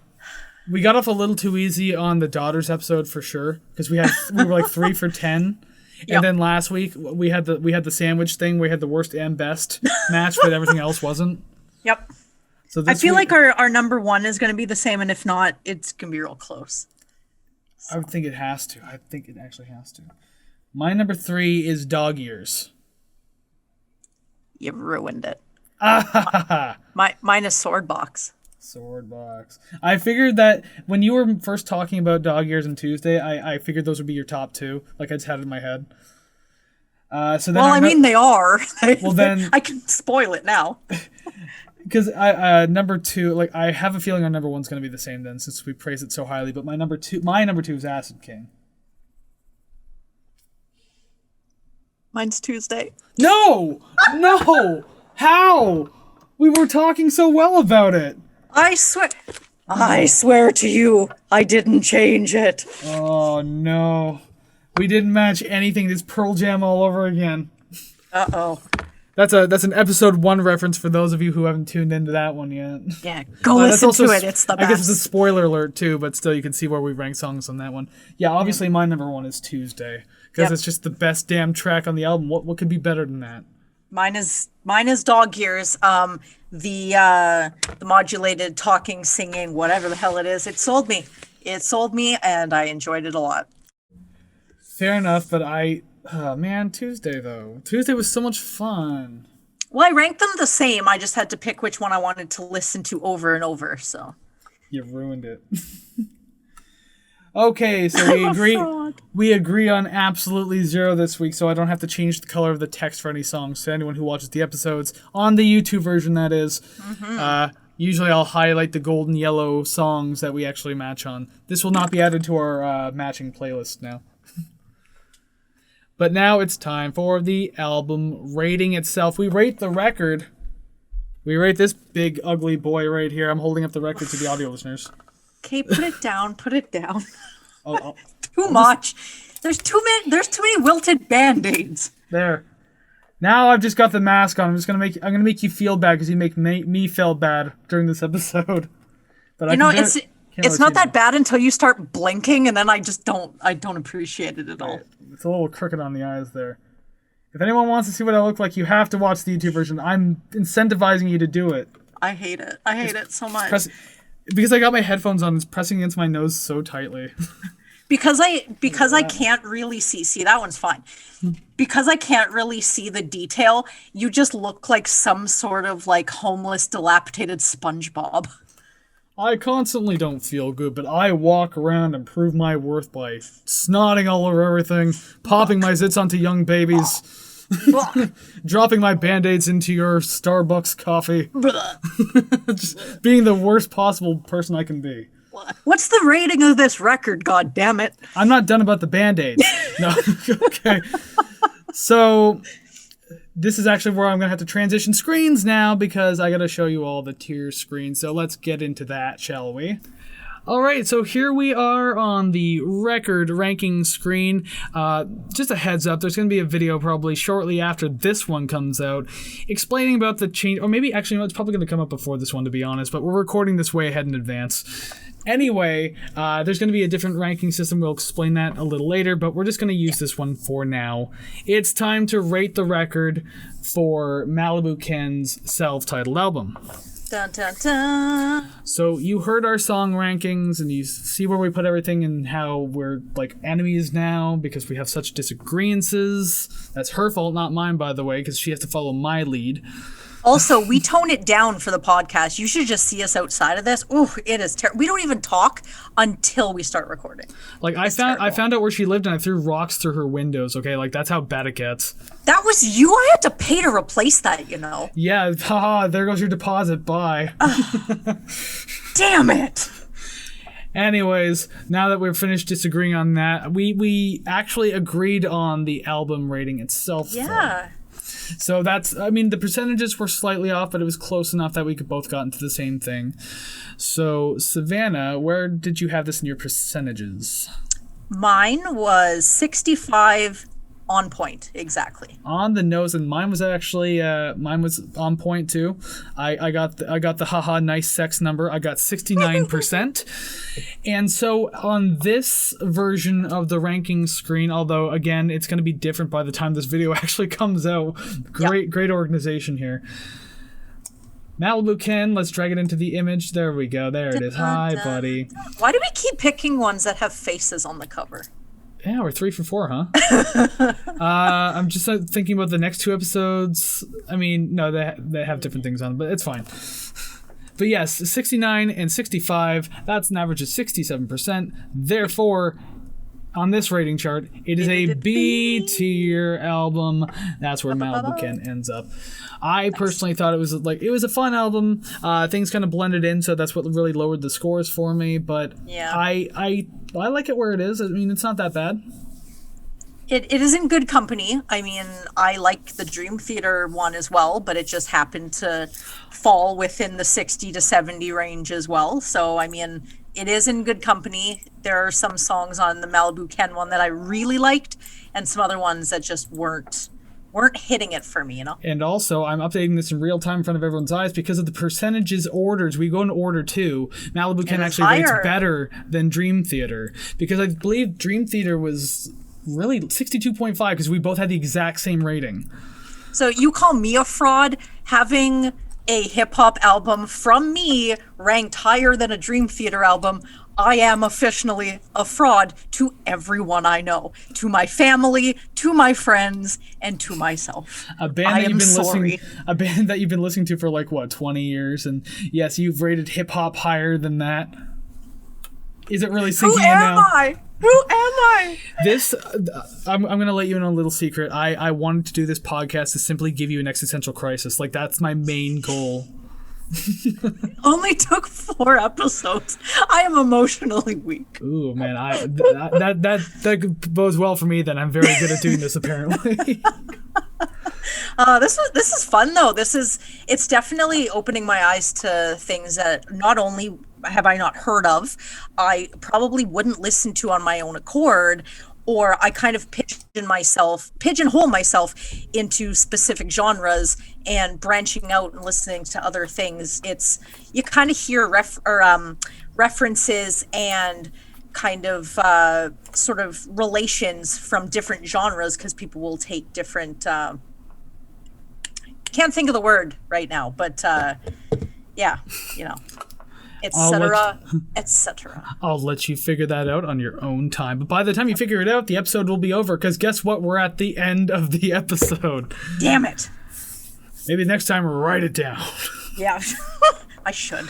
off a little too easy on the Daughters episode for sure, because we were like 3 for 10. And then last week we had the sandwich thing. We had the worst and best match, but everything else wasn't. Yep. So I feel like our number 1 is going to be the same, and if not, it's going to be real close. I would think it has to. I think it actually has to. My number 3 is Dog Ears. You ruined it. Ah! Mine is Swordbox. Swordbox. I figured that when you were first talking about Dog Ears on Tuesday, I figured those would be your top 2. Like I just had it in my head. So then they are. Well, then I can spoil it now. Because I number 2, like I have a feeling our number 1's going to be the same then, since we praise it so highly. But my number 2 is Acid King. Mine's Tuesday. No! How? We were talking so well about it. I swear to you, I didn't change it. Oh no. We didn't match anything. This Pearl Jam all over again. Uh-oh. That's an episode 1 reference for those of you who haven't tuned into that one yet. Yeah, go listen to it. It's the best. I guess it's a spoiler alert too, but still you can see where we rank songs on that one. Yeah, obviously my number 1 is Tuesday. Because it's just the best damn track on the album. What could be better than that? Mine is Dog Years. The modulated talking, singing, whatever the hell it is. It sold me, and I enjoyed it a lot. Fair enough, but Tuesday though. Tuesday was so much fun. Well, I ranked them the same. I just had to pick which one I wanted to listen to over and over. So you ruined it. Okay, so we agree on absolutely 0 this week, so I don't have to change the color of the text for any songs to anyone who watches the episodes on the YouTube version, that is. Mm-hmm. Usually I'll highlight the golden yellow songs that we actually match on. This will not be added to our matching playlist now. But now it's time for the album rating itself. We rate the record. We rate this big ugly boy right here. I'm holding up the record to the audio listeners. Okay, put it down. Oh. Too much. There's too many wilted Band-Aids. There. Now I've just got the mask on. I'm gonna make you feel bad because you make me feel bad during this episode. But it's not that bad until you start blinking, and then I don't appreciate it at all. It's a little crooked on the eyes there. If anyone wants to see what I look like, you have to watch the YouTube version. I'm incentivizing you to do it. I hate it. I hate it so much. Because I got my headphones on, it's pressing against my nose so tightly. because I can't really see that one's fine. Because I can't really see the detail, you just look like some sort of like homeless, dilapidated SpongeBob. I constantly don't feel good, but I walk around and prove my worth by snotting all over everything, popping my zits onto young babies, dropping my Band-Aids into your Starbucks coffee. Just being the worst possible person I can be. What's the rating of this record, God damn it? I'm not done about the Band-Aids. No. Okay. So this is actually where I'm going to have to transition screens now because I got to show you all the tier screens. So let's get into that, shall we? All right, so here we are on the record ranking screen. Just a heads up, there's going to be a video probably shortly after this one comes out explaining about the change, or maybe actually, no, it's probably going to come up before this one, to be honest, but we're recording this way ahead in advance. Anyway, there's going to be a different ranking system. We'll explain that a little later, but we're just going to use this one for now. It's time to rate the record for Malibu Ken's self-titled album. Dun, dun, dun. So you heard our song rankings, and you see where we put everything and how we're like enemies now because we have such disagreements. That's her fault, not mine, by the way, because she has to follow my lead. Also, we tone it down for the podcast. You should just see us outside of this. Ooh, it is terrible. We don't even talk until we start recording. Like I found out where she lived and I threw rocks through her windows. Okay, like that's how bad it gets. That was you. I had to pay to replace that. You know. Yeah. Haha. There goes your deposit. Bye. Damn it. Anyways, now that we're finished disagreeing on that, we actually agreed on the album rating itself. Yeah. Though. So that's, I mean, the percentages were slightly off, but it was close enough that we could both got into the same thing. So, Savannah, where did you have this in your percentages? Mine was 65 on point, exactly. On the nose, and mine was actually, mine was on point too. I got the haha nice sex number. I got 69%. And so on this version of the ranking screen, although again, it's going to be different by the time this video actually comes out. Great organization here. Malibu Ken, let's drag it into the image. There we go. There it is. Hi, buddy. Why do we keep picking ones that have faces on the cover? Yeah, we're 3 for 4, huh? I'm just thinking about the next 2 episodes. I mean, no, they have different things on them, but it's fine. But yes, 69 and 65, that's an average of 67%. Therefore, on this rating chart, it is a B tier album. That's where Malibu Ken ends up. I personally thought it was a fun album. Things kind of blended in, so that's what really lowered the scores for me. But yeah, I like it where it is. I mean, it's not that bad. It is in good company. I mean, I like the Dream Theater one as well, but it just happened to fall within the 60 to 70 range as well. So, I mean, it is in good company. There are some songs on the Malibu Ken one that I really liked, and some other ones that just weren't hitting it for me, you know? And also, I'm updating this in real time in front of everyone's eyes because of the percentages orders. We go in order 2. Malibu Ken actually rates better than Dream Theater, because I believe Dream Theater was really 62.5 because we both had the exact same rating. So you call me a fraud having a hip-hop album from me ranked higher than a Dream Theater album? I am officially a fraud to everyone I know, to my family, to my friends, and to myself. A band that you've been listening to for 20 years, and yes, you've rated hip-hop higher than that. Is it really sinking in now? Who am I? This, I'm going to let you in on a little secret. I wanted to do this podcast to simply give you an existential crisis. That's my main goal. Only took 4 episodes. I am emotionally weak. Ooh, man, that bodes well for me. Then I'm very good at doing this, apparently. This is fun though. It's definitely opening my eyes to things that not only have I not heard of, I probably wouldn't listen to on my own accord, or I kind of pigeonhole myself into specific genres and branching out and listening to other things. You kind of hear references and kind of sort of relations from different genres, because people will take different can't think of the word right now, but yeah, etc., etc. I'll let you figure that out on your own time. But by the time you figure it out, the episode will be over, because guess what? We're at the end of the episode. Damn it. Maybe next time write it down. Yeah, I should.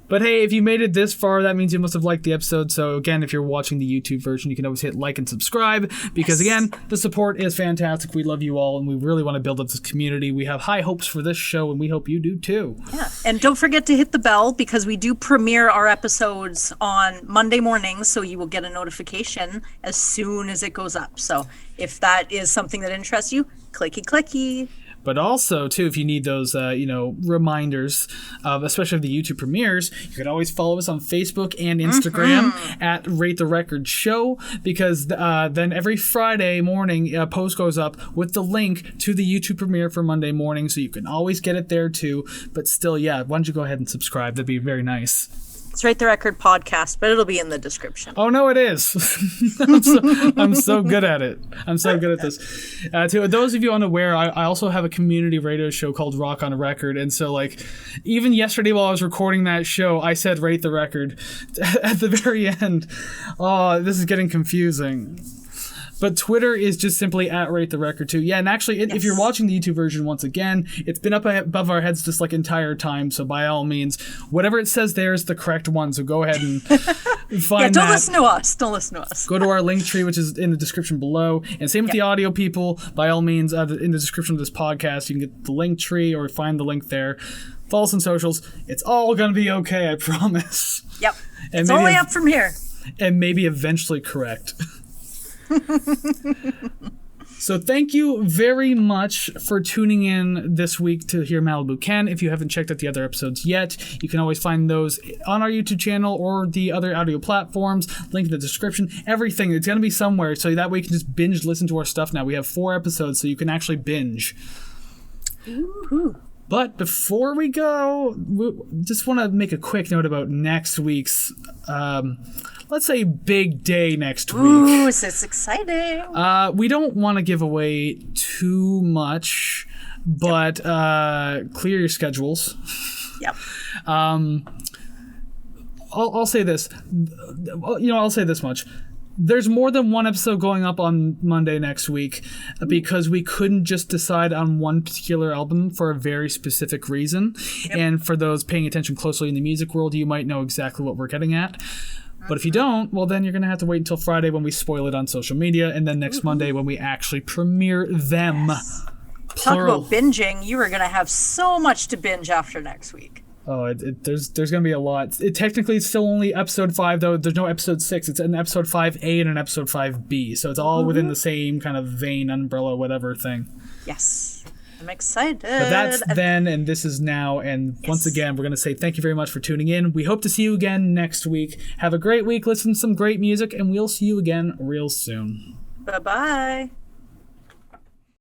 But hey, if you made it this far, that means you must have liked the episode. So again, if you're watching the YouTube version, you can always hit like and subscribe, because again, the support is fantastic. We love you all, and we really want to build up this community. We have high hopes for this show, and we hope you do too. Yeah, and don't forget to hit the bell, because we do premiere our episodes on Monday mornings, so you will get a notification as soon as it goes up. So if that is something that interests you, clicky. But also, too, if you need those, reminders of, especially of the YouTube premieres, you can always follow us on Facebook and Instagram at Rate the Record Show, because then every Friday morning, a post goes up with the link to the YouTube premiere for Monday morning, so you can always get it there, too. But still, yeah, why don't you go ahead and subscribe? That'd be very nice. It's Rate the Record podcast, but it'll be in the description. Oh, no, it is. I'm so good at it. I'm so good at this. To those of you unaware, I also have a community radio show called Rock on a Record. And so, even yesterday while I was recording that show, I said Rate the Record at the very end. Oh, this is getting confusing. But Twitter is just simply at Rate the Record too. Yeah, and actually, if you're watching the YouTube version once again, it's been up above our heads just entire time. So by all means, whatever it says there is the correct one. So go ahead and find don't listen to us. Don't listen to us. Go to our linktree, which is in the description below. And same with the audio people. By all means, in the description of this podcast, you can get the linktree or find the link there. Follow us on socials. It's all going to be okay, I promise. Yep. And it's only up from here. And maybe eventually correct. So thank you very much for tuning in this week to hear Malibu Ken. If you haven't checked out the other episodes yet, you can always find those on our YouTube channel or the other audio platforms. Link in the description. Everything. It's going to be somewhere, so that way you can just binge listen to our stuff now. We have 4 episodes, so you can actually binge. Ooh. But before we go, we just want to make a quick note about next week's let's say big day next week. Ooh, this is exciting. We don't want to give away too much, but clear your schedules. Yep. I'll say this. I'll say this much. There's more than one episode going up on Monday next week, because we couldn't just decide on one particular album for a very specific reason. Yep. And for those paying attention closely in the music world, you might know exactly what we're getting at. But if you don't, well, then you're going to have to wait until Friday when we spoil it on social media, and then next Monday when we actually premiere them. Talk about binging. You are going to have so much to binge after next week. Oh, there's going to be a lot. Technically, it's still only episode 5, though. There's no episode 6. It's an episode 5A and an episode 5B. So it's all within the same kind of vein, umbrella, whatever thing. Yes. I'm excited. But that's then, and this is now. And once again, we're going to say thank you very much for tuning in. We hope to see you again next week. Have a great week. Listen to some great music, and we'll see you again real soon. Bye-bye.